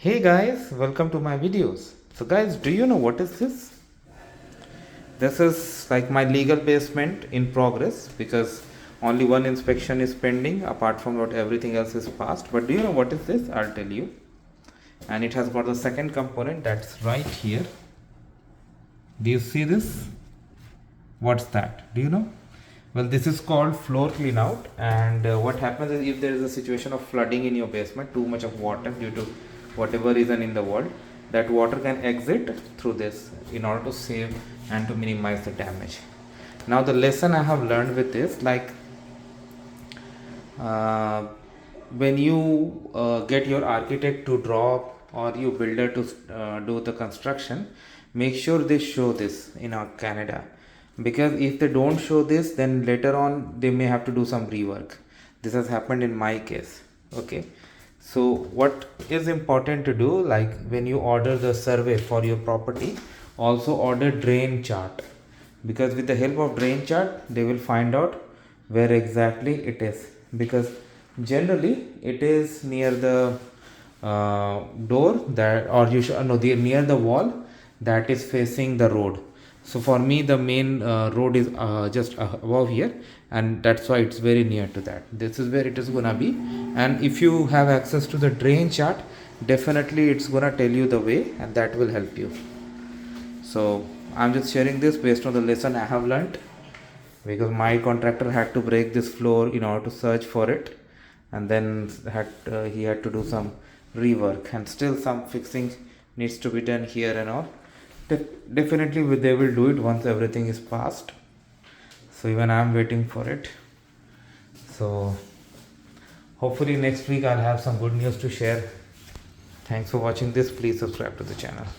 Hey guys, welcome to my videos. So guys, do you know what is this? This is like my legal basement in progress because only one inspection is pending apart from what everything else is passed. But do you know what is this? I'll tell you. And it has got the second component that's right here. Do you see this? What's that? Do you know? Well, this is called floor cleanout, and what happens is if there is a situation of flooding in your basement, too much of water due to whatever reason in the world, that water can exit through this in order to save and to minimize the damage. Now the lesson I have learned with this, like uh, when you get your architect to draw or you builder to do the construction, make sure they show this in Canada, because if they don't show this, then later on they may have to do some rework. This has happened in my case. Okay, so what is important to do, like when you order the survey for your property, also order drain chart, because with the help of drain chart they will find out where exactly it is, because generally it is near the door that, or you should no, near the wall that is facing the road. So for me the main road is just above here, and that's why it's very near to that. This is where it is gonna be, and if you have access to the drain chart, definitely it's gonna tell you the way, and that will help you. So I'm just sharing this based on the lesson I have learned, because my contractor had to break this floor in order to search for it, and then he had to do some rework, and still some fixing needs to be done here and all. Definitely they will do it once everything is passed. So even I'm waiting for it. So hopefully next week I'll have some good news to share. Thanks for watching this. Please subscribe to the channel.